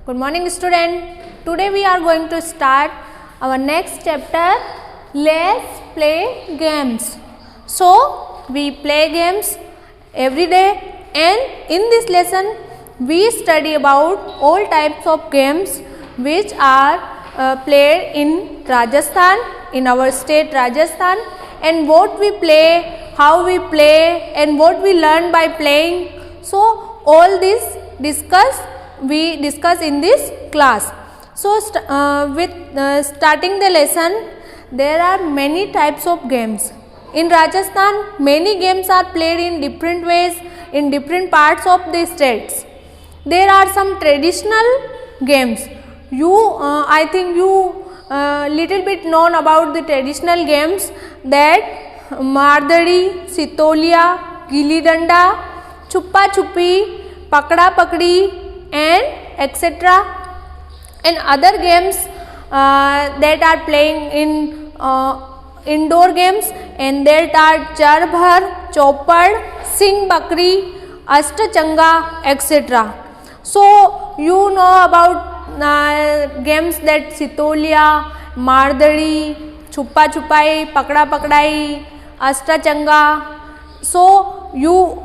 Good morning student. Today we are going to start our next chapter. Let's play games. So we play games every day, and in this lesson we study about all types of games which are played in Rajasthan, in our state Rajasthan, and what we play, how we play, and what we learn by playing. So all this we discuss in this class. So starting the lesson, there are many types of games. In Rajasthan, many games are played in different ways in different parts of the states. There are some traditional games. I think you little bit known about the traditional games, that Mardari, Sitolia, Gilli Danda, Chuppa Chuppi, Pakda Pakdi, and etc. and other games that are playing in indoor games, and that are Char Bhar, Chopad, Singh Bakri, Ashtachanga, etc. So you know about games that Sitolia, Mardari, Chuppa Chupai, Pakda Pakdai, Ashtachanga. So you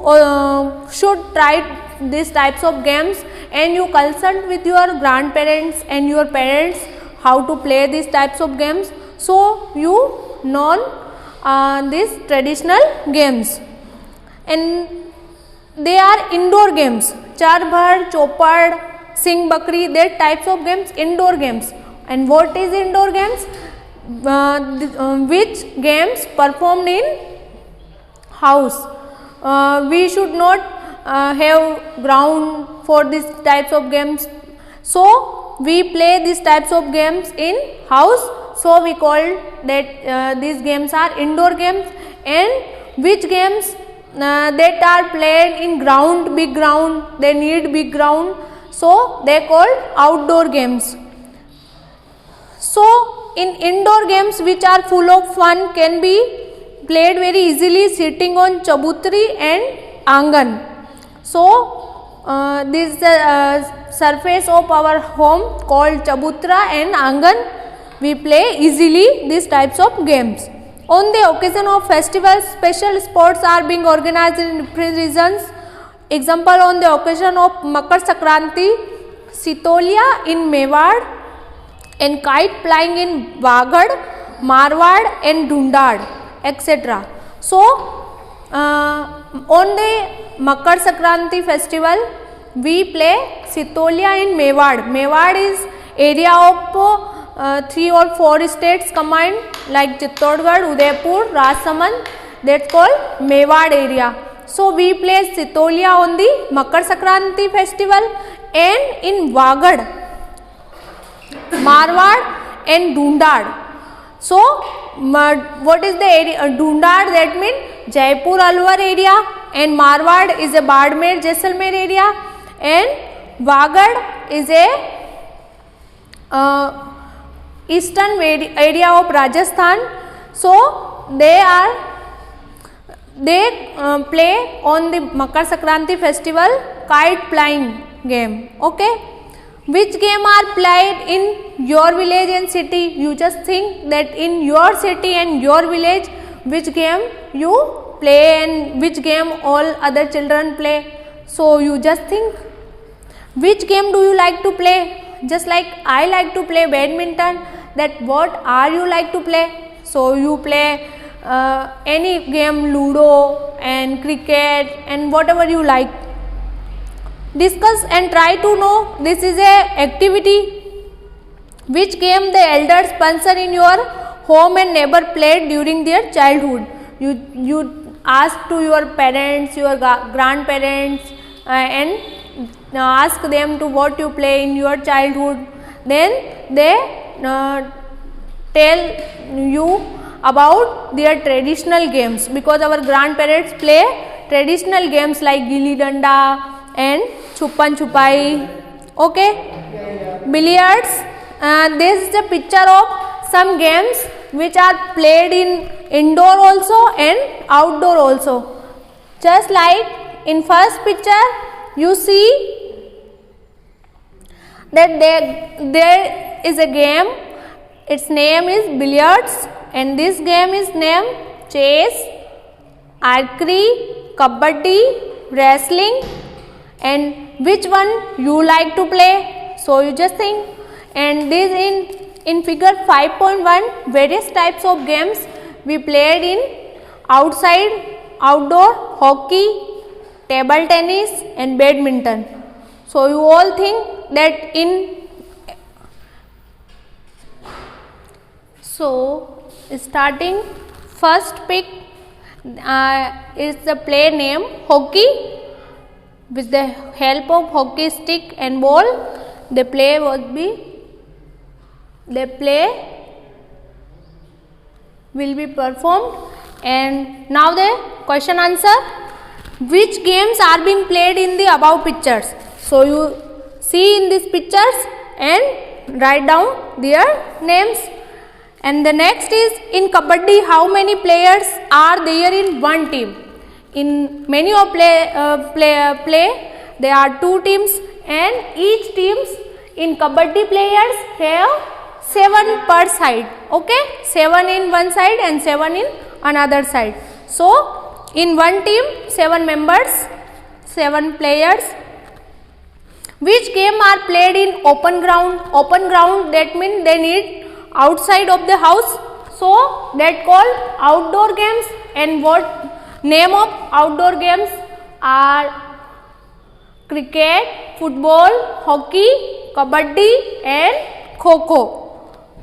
should try these types of games, and you consult with your grandparents and your parents how to play these types of games. So you know these traditional games, and they are indoor games. Char Bhar, Chopad, Singh Bakri, that types of games, indoor games. And what is indoor games? Which games performed in house. We should not have ground for these types of games, so we play these types of games in house. So we call that these games are indoor games. And which games that are played in ground, big ground, they need big ground, so they called outdoor games. So in indoor games which are full of fun can be played very easily sitting on chabutri and angan. So this surface of our home called chabutra and angan, we play easily these types of games. On the occasion of festivals, special sports are being organized in different regions. Example, on the occasion of Makar Sankranti, Sitolia in Mewad, and kite flying in Wagad, Marwad and Dhundad, etc. So on the Makar Sankranti festival, we play Sitolia in Mewad. Mewad is area of 3 or 4 states combined, like Chittorgarh, Udaipur, Rajsamand. That's called Mewad area. So we play Sitolia on the Makar Sankranti festival, and in Wagad, Marwad and Dhundad. So what is the area? Dhundad, that means Jaipur Alwar area, and Marwad is a Badmer Jaisalmer area, and Wagad is a eastern area of Rajasthan. So they play on the Makar Sankranti festival kite flying game. Okay. Which game are played in your village and city? You just think that in your city and your village, which game you play and which game all other children play. So you just think, which game do you like to play? Just like I like to play badminton, that what are you like to play? So you play any game, Ludo and cricket and whatever you like. Discuss and try to know. This is a activity. Which game the elders sponsor in your home and neighbor played during their childhood? You ask to your parents, your grandparents, and ask them to what you play in your childhood. Then they tell you about their traditional games, because our grandparents play traditional games like Gilli Danda and Chuppan Chupai. Okay. Billiards. This is a picture of some games which are played in indoor also and outdoor also. Just like in first picture you see that there is a game. Its name is billiards, and this game is named chess, archery, kabaddi, wrestling, and which one you like to play? So you just think. And this in figure 5.1, various types of games we played in outside, outdoor, hockey, table tennis and badminton. So you all think that so starting first pick is the play name hockey. With the help of hockey stick and ball, the play will be performed. And now the question answer. Which games are being played in the above pictures? So you see in these pictures and write down their names. And the next is, in kabaddi, how many players are there in one team? In many of play there are two teams, and each teams in kabaddi players have 7 per side. Okay, 7 in one side and 7 in another side. So in one team 7 members, 7 players. Which game are played in open ground? Open ground, that means they need outside of the house, so that called outdoor games. And what name of outdoor games are cricket, football, hockey, kabaddi and kho-kho.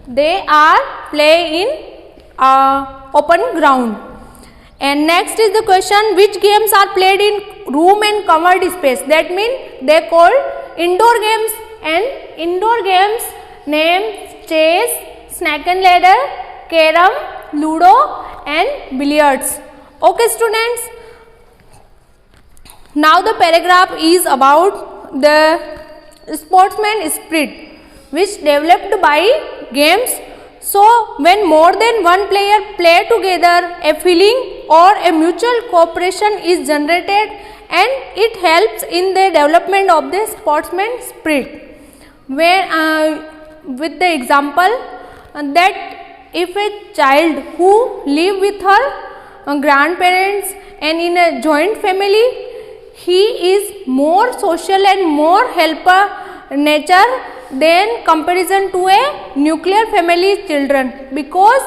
They are play in open ground. And next is the question, which games are played in room and covered space? That means they called indoor games. And indoor games name chess, snake and ladder, carom, ludo and billiards. Okay students, now the paragraph is about the sportsman spirit which developed by games. So when more than one player play together, a feeling or a mutual cooperation is generated and it helps in the development of the sportsman spirit. With the example that if a child who live with her grandparents and in a joint family, he is more social and more helper nature than comparison to a nuclear family children, because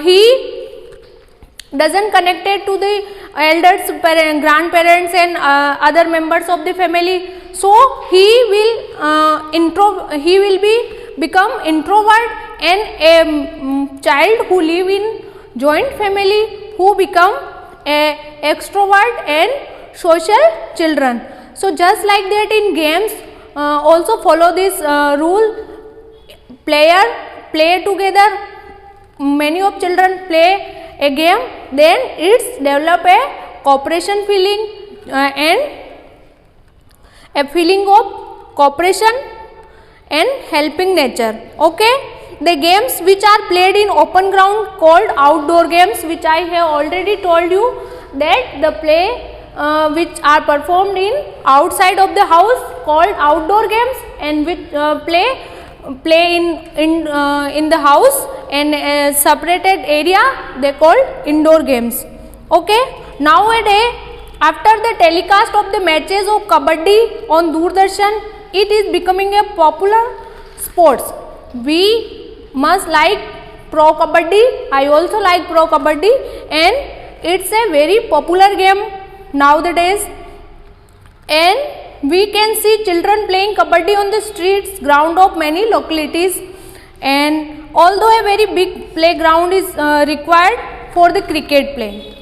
he doesn't connected to the elders, grandparents and other members of the family. So he will become introvert, and a child who live in joint family who become a extrovert and social children. So just like that in games also follow this rule. Player play together, many of children play a game, then it's develop a cooperation feeling and a feeling of cooperation and helping nature. Okay. The games which are played in open ground called outdoor games, which I have already told you that the play which are performed in outside of the house called outdoor games, and which play in the house and a separated area they called indoor games. Okay. Nowadays, after the telecast of the matches of kabaddi on Doordarshan, it is becoming a popular sports. We must like pro kabaddi. I also like pro kabaddi, and it's a very popular game nowadays. And we can see children playing kabaddi on the streets, ground of many localities. And although a very big playground is required for the cricket play,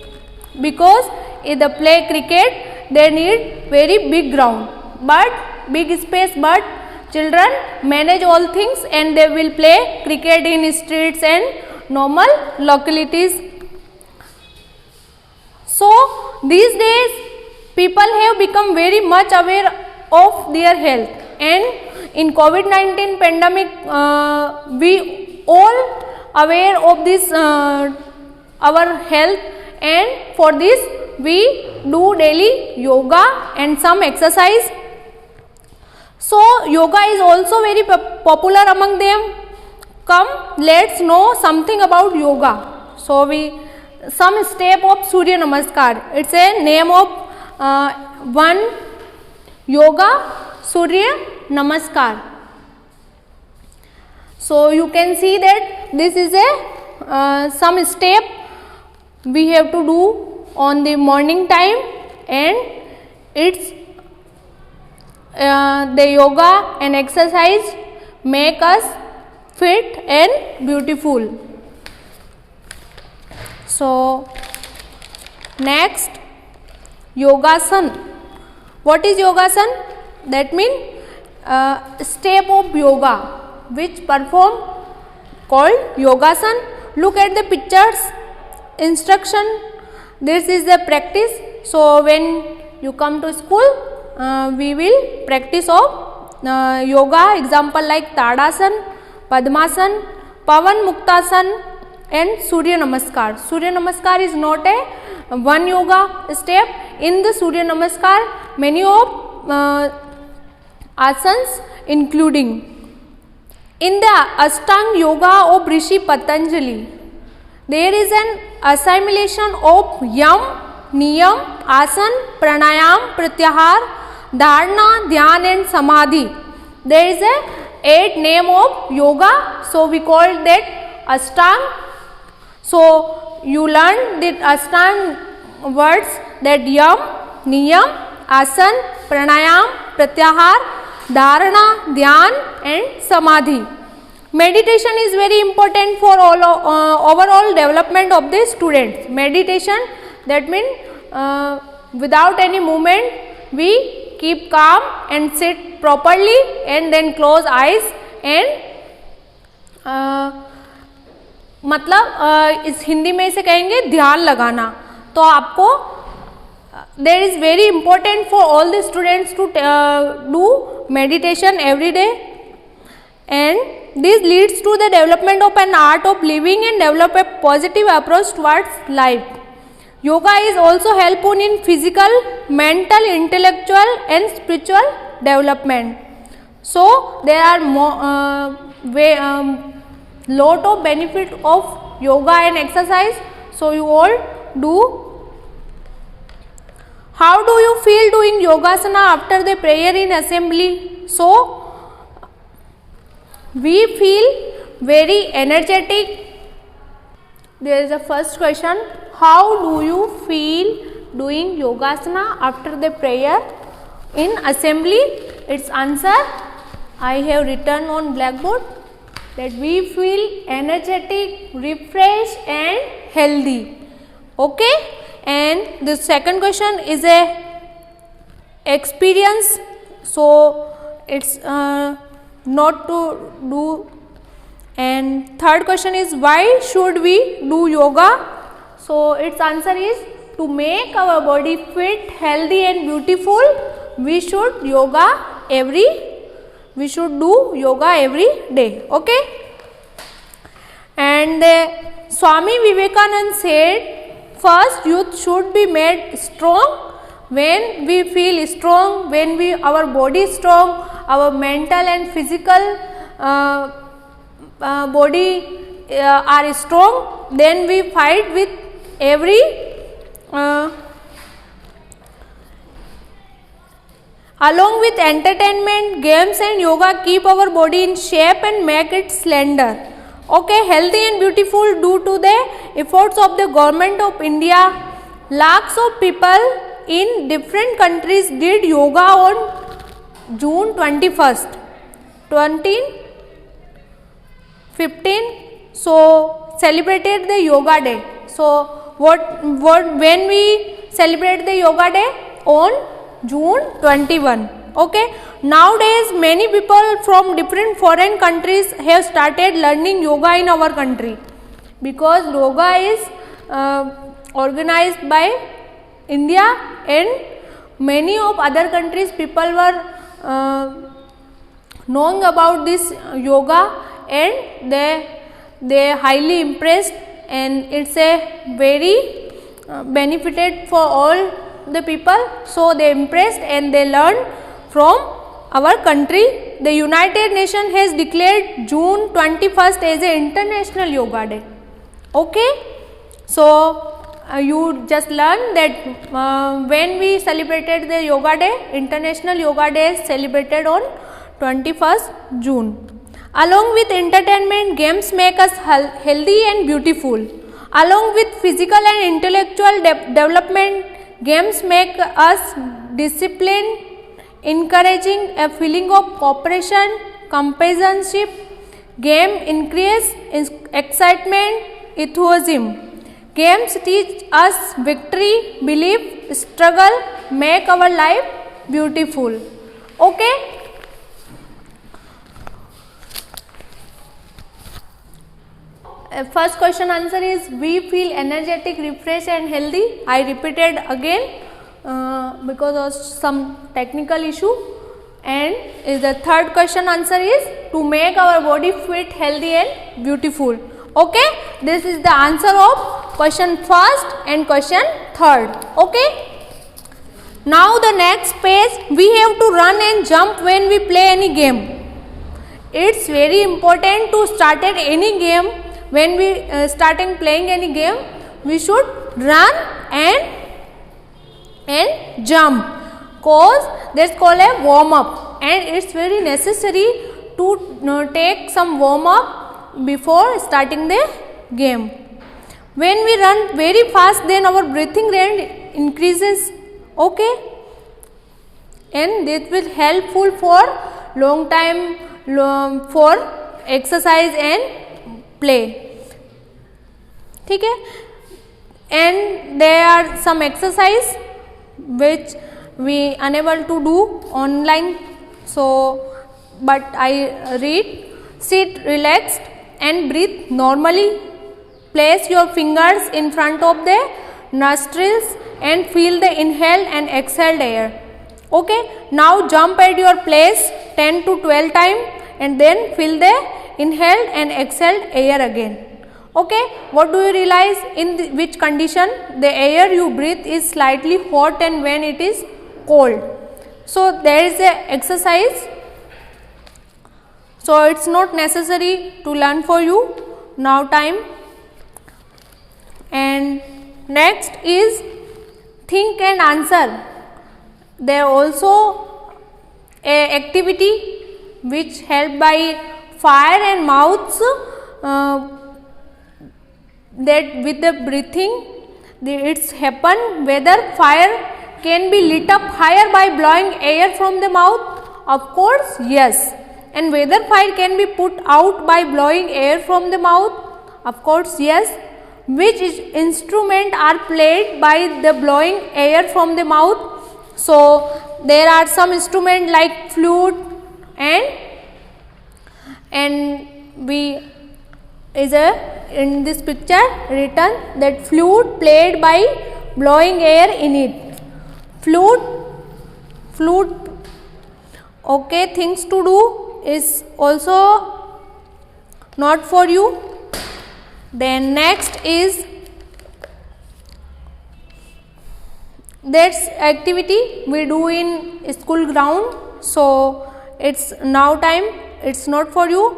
because in the play cricket they need very big ground, but big space, but children manage all things and they will play cricket in streets and normal localities. So these days people have become very much aware of their health, and in COVID-19 pandemic we all aware of this our health, and for this we do daily yoga and some exercise. So yoga is also very popular among them. Come, let's know something about yoga. So some step of Surya Namaskar. It's a name of one yoga, Surya Namaskar. So you can see that this is a some step we have to do on the morning time, and it's the yoga and exercise make us fit and beautiful. So next, yogasan. What is yogasan? That means step of yoga which perform called yogasan. Look at the pictures, instruction. This is the practice. So when you come to school, we will practice of yoga. Example like Tadasan, Padmasan, Pavan Muktasan and Surya Namaskar. Surya Namaskar is not a one yoga step. In the Surya Namaskar, many of asanas including. In the Ashtanga Yoga of Rishi Patanjali, there is an assimilation of yam, niyam, asan, pranayam, pratyahar, dharana, dhyan and samadhi. There is a 8 name of yoga, so we call that Ashtanga. So you learn the Ashtanga words, that yam, niyam, asan, pranayam, pratyahar, dharana, dhyan and samadhi. Meditation is very important for overall development of the students. Meditation, that means without any movement we keep calm and sit properly and then close eyes and मतलब इस हिंदी में इसे कहेंगे ध्यान लगाना. तो आपको there is very important for all the students to do meditation every day, and this leads to the development of an art of living and develop a positive approach towards life. Yoga is also helpful in physical, mental, intellectual and spiritual development. So there are lot of benefit of yoga and exercise. So you all do. How do you feel doing yogasana after the prayer in assembly? So we feel very energetic. There is a first question. How do you feel doing yogasana after the prayer in assembly? Its answer I have written on blackboard, that we feel energetic, refreshed and healthy. Okay. And the second question is a experience. So it's not to do. And third question is, why should we do yoga? So its answer is, to make our body fit, healthy and beautiful, we should do yoga every day. Okay. And Swami Vivekananda said, first, youth should be made strong. When we feel strong, when our body is strong, our mental and physical body are strong, then we fight with every along with entertainment, games and yoga keep our body in shape and make it slender. Okay, healthy and beautiful due to the efforts of the government of India. Lakhs of people in different countries did yoga on June 21st, 2015. So celebrated the yoga day. So when we celebrate the yoga day? On June 21. Okay. Nowadays many people from different foreign countries have started learning yoga in our country, because yoga is organized by India, and many of other countries people were knowing about this yoga, and they highly impressed, and it's a very benefited for all the people. So they impressed and they learned from our country, the United Nations has declared June 21st as a International Yoga Day. Okay, so you just learned that when we celebrated the Yoga Day, International Yoga Day is celebrated on 21st June. Along with entertainment, games make us healthy and beautiful. Along with physical and intellectual development, games make us disciplined, encouraging a feeling of cooperation, companionship. Game increase excitement, enthusiasm. Games teach us victory, belief, struggle, make our life beautiful. Okay? First question answer is we feel energetic, refreshed and healthy. I repeated again because of some technical issue. And the third question answer is to make our body fit, healthy and beautiful. Okay, this is the answer of question first and question third. Okay, now the next page, we have to run and jump when we play any game. It's very important to start at any game. When we starting playing any game, we should run and jump, cause that's called a warm up, and it's very necessary to take some warm up before starting the game. When we run very fast, then our breathing rate increases. Okay, and this will helpful for long time for exercise and play. ठीक है, and there are some exercise which we unable to do online, so but I read. Sit relaxed and breathe normally. Place your fingers in front of the nostrils and feel the inhaled and exhaled air. Okay, now jump at your place 10 to 12 times and then feel the inhaled and exhaled air again. Okay, what do you realize? In which condition the air you breathe is slightly hot and when it is cold. So there is a exercise. So it's not necessary to learn for you now time. And next is think and answer. There also a activity which helped by fire and mouths. That with the breathing, it's happen whether fire can be lit up higher by blowing air from the mouth. Of course, yes. And whether fire can be put out by blowing air from the mouth. Of course, yes. Which instrument are played by the blowing air from the mouth? So there are some instruments like flute and we is in this picture written that flute played by blowing air in it. Flute. Okay, things to do is also not for you. Then next is that's activity we do in school ground. So it's now time, it's not for you.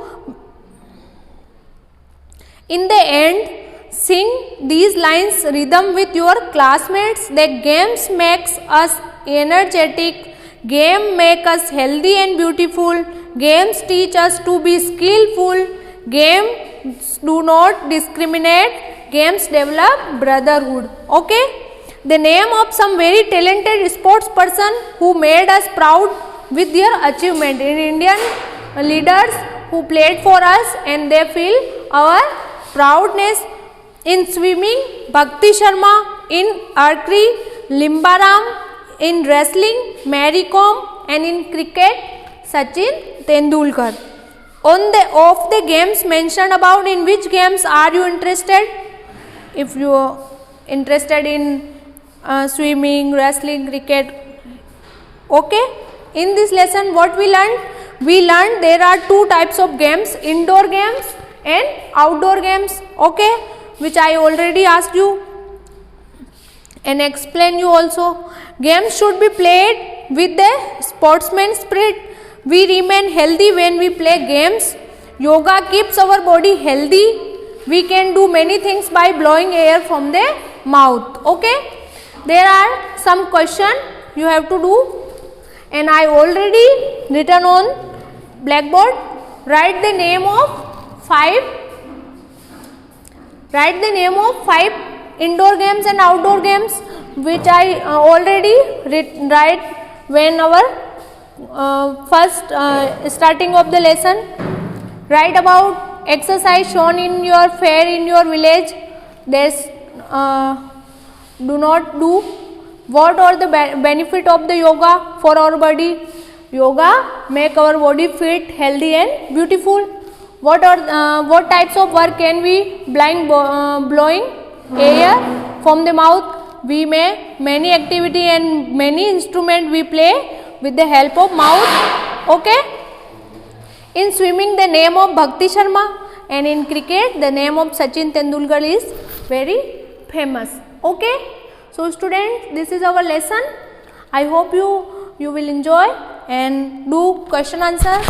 In the end, sing these lines rhythm with your classmates. That games makes us energetic, game make us healthy and beautiful, games teach us to be skillful, games do not discriminate, games develop brotherhood. Okay, the name of some very talented sports person who made us proud with their achievement. In Indian leaders who played for us and they feel our proudness. In swimming, Bhakti Sharma; in archery, Limbaram; in wrestling, Mary Kom; and in cricket, Sachin Tendulkar. Of the games mentioned above, in which games are you interested? If you are interested in swimming, wrestling, cricket. Okay, in this lesson what we learned? We learned there are two types of games, indoor games and outdoor games. Okay, which I already asked you and explain you also. Games should be played with the sportsman spirit. we remain healthy when we play games. Yoga keeps our body healthy. We can do many things by blowing air from the mouth. Okay, there are some question you have to do, and I already written on blackboard. Write the name of five indoor games and outdoor games which I already write when our first starting of the lesson. Write about exercise shown in your fair in your village. This do not do. What are the benefit of the yoga for our body? Yoga make our body fit, healthy and beautiful. What types of work can we blowing air from the mouth? We may many activity and many instrument we play with the help of mouth. Okay. In swimming, the name of Bhakti Sharma, and in cricket, the name of Sachin Tendulkar is very famous. Okay. So students, this is our lesson. I hope you will enjoy and do question answer.